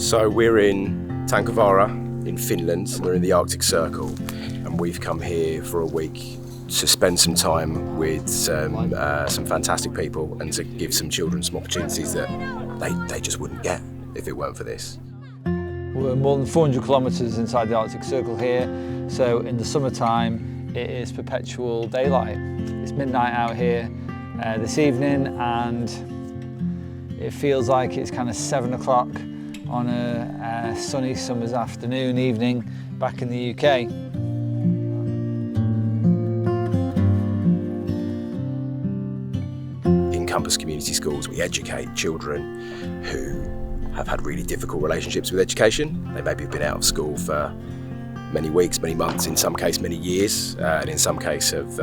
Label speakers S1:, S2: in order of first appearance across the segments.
S1: So we're in Tankavara in Finland, and we're in the Arctic Circle, and we've come here for a week to spend some time with some fantastic people and to give some children some opportunities that they just wouldn't get if it weren't for this.
S2: We're more than 400 kilometres inside the Arctic Circle here, so in the summertime it is perpetual daylight. It's midnight out here this evening, and it feels like it's kind of 7 o'clock on a sunny summer's afternoon, evening back in the UK.
S1: In Compass Community Schools, we educate children who have had really difficult relationships with education. They maybe have been out of school for many weeks, many months, in some case many years, and in some case have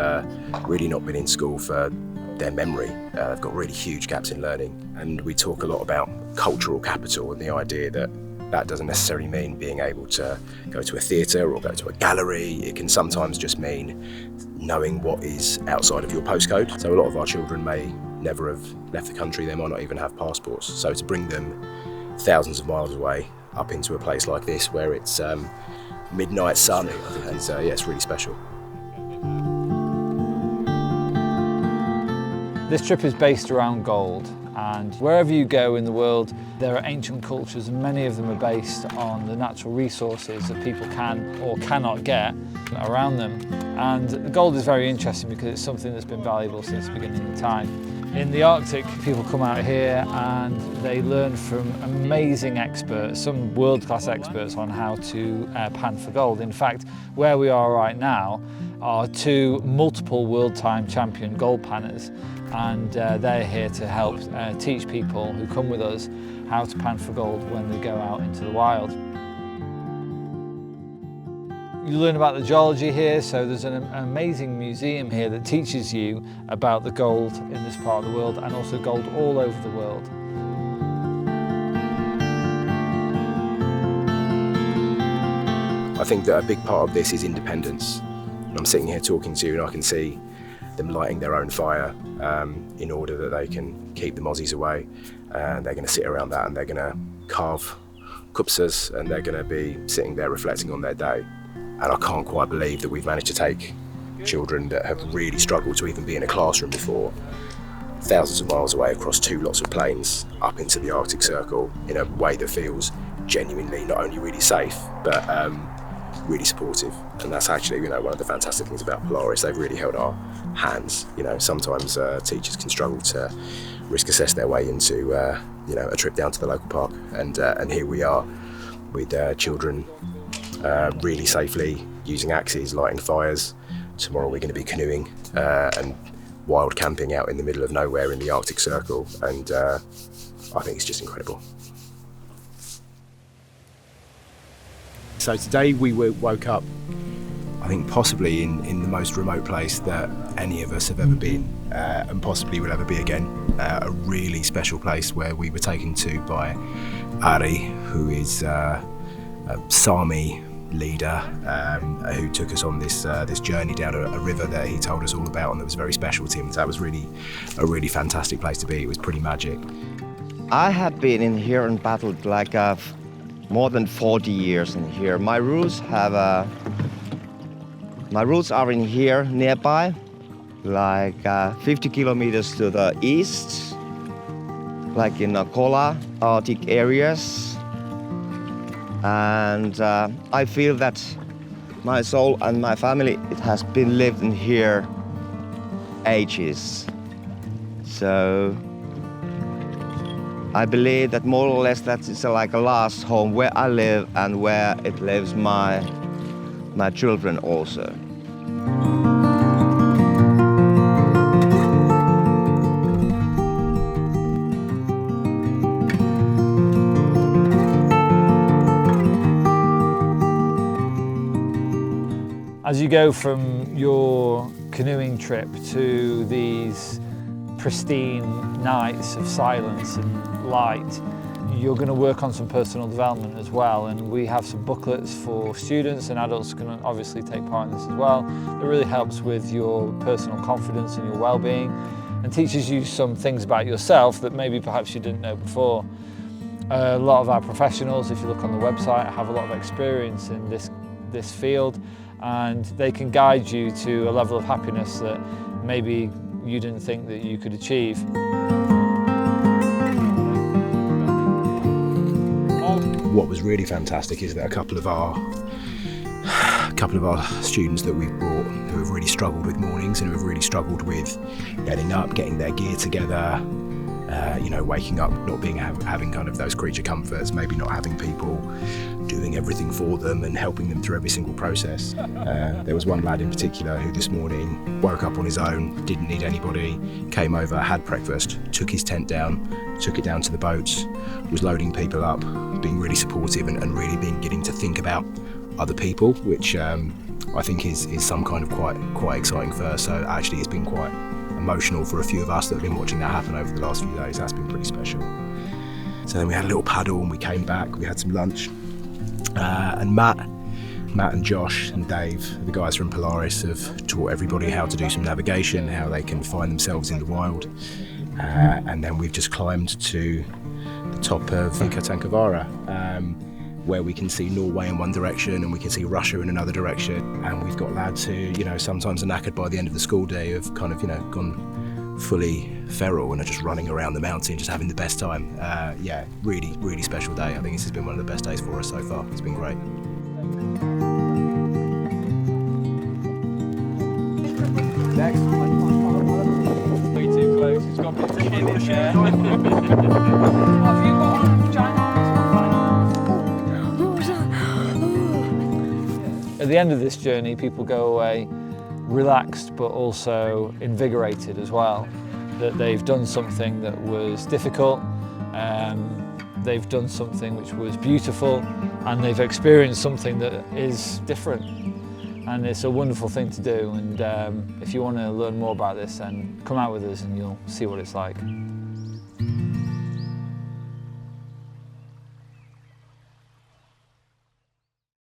S1: really not been in school for their memory. They've got really huge gaps in learning, and we talk a lot about cultural capital and the idea that that doesn't necessarily mean being able to go to a theatre or go to a gallery. It can sometimes just mean knowing what is outside of your postcode. So a lot of our children may never have left the country, they might not even have passports. So to bring them thousands of miles away up into a place like this where it's midnight sun, I think is, it's really special.
S2: This trip is based around gold, and wherever you go in the world there are ancient cultures, and many of them are based on the natural resources that people can or cannot get around them. And gold is very interesting because it's something that's been valuable since the beginning of time. In the Arctic, people come out here and they learn from amazing experts, some world-class experts, on how to pan for gold. In fact, where we are right now are two multiple world time champion gold panners, and they're here to help teach people who come with us how to pan for gold when they go out into the wild. You learn about the geology here, so there's an amazing museum here that teaches you about the gold in this part of the world, and also gold all over the world.
S1: I think that a big part of this is independence. I'm sitting here talking to you and I can see them lighting their own fire in order that they can keep the mozzies away. And they're going to sit around that and they're going to carve kupsas, and they're going to be sitting there reflecting on their day. And I can't quite believe that we've managed to take children that have really struggled to even be in a classroom before, thousands of miles away across two lots of planes, up into the Arctic Circle in a way that feels genuinely not only really safe, but really supportive. And that's actually, one of the fantastic things about Polaris. They've really held our hands. Sometimes teachers can struggle to risk assess their way into a trip down to the local park, and here we are with children really safely using axes, lighting fires. Tomorrow we're going to be canoeing and wild camping out in the middle of nowhere in the Arctic Circle, and I think it's just incredible. So today we woke up, I think possibly in the most remote place that any of us have ever been, and possibly will ever be again. A really special place where we were taken to by Ari, who is a Sami leader who took us on this journey down a river that he told us all about, and that was very special to him. So that was a really fantastic place to be. It was pretty magic.
S3: I have been in here and battled like more than 40 years in here. My roots are in here nearby, like 50 kilometers to the east, like in Kola, Arctic areas. And I feel that my soul and my family, it has been lived in here ages. So I believe that more or less that is like a last home where I live and where it lives my children also.
S2: As you go from your canoeing trip to these pristine nights of silence and light, you're going to work on some personal development as well, and we have some booklets for students, and adults can obviously take part in this as well. It really helps with your personal confidence and your well-being, and teaches you some things about yourself that maybe perhaps you didn't know before. A lot of our professionals, if you look on the website, have a lot of experience in this field, and they can guide you to a level of happiness that maybe you didn't think that you could achieve.
S1: What was really fantastic is that a couple of our students that we've brought who have really struggled with mornings and who have really struggled with getting up, getting their gear together, waking up, not having kind of those creature comforts, maybe not having people doing everything for them and helping them through every single process. There was one lad in particular who this morning woke up on his own, didn't need anybody, came over, had breakfast, took his tent down, took it down to the boats, was loading people up, being really supportive and really getting to think about other people, which I think is some kind of quite exciting first. So actually it's been quite emotional for a few of us that have been watching that happen over the last few days. That's been pretty special. So then we had a little paddle and we came back, we had some lunch, and Matt and Josh and Dave, the guys from Polaris, have taught everybody how to do some navigation, how they can find themselves in the wild, and then we've just climbed to the top of Katankavara, where we can see Norway in one direction and we can see Russia in another direction. And we've got lads who, sometimes are knackered by the end of the school day, have kind of, gone fully feral and are just running around the mountain, just having the best time. Yeah, really, really special day. I think this has been one of the best days for us so far. It's been great.
S2: Next. Way too close. It's got to be in the chair. Have you got one giant arms? At the end of this journey, people go away relaxed but also invigorated as well, that they've done something that was difficult, they've done something which was beautiful, and they've experienced something that is different. And it's a wonderful thing to do, and if you want to learn more about this, then come out with us and you'll see what it's like.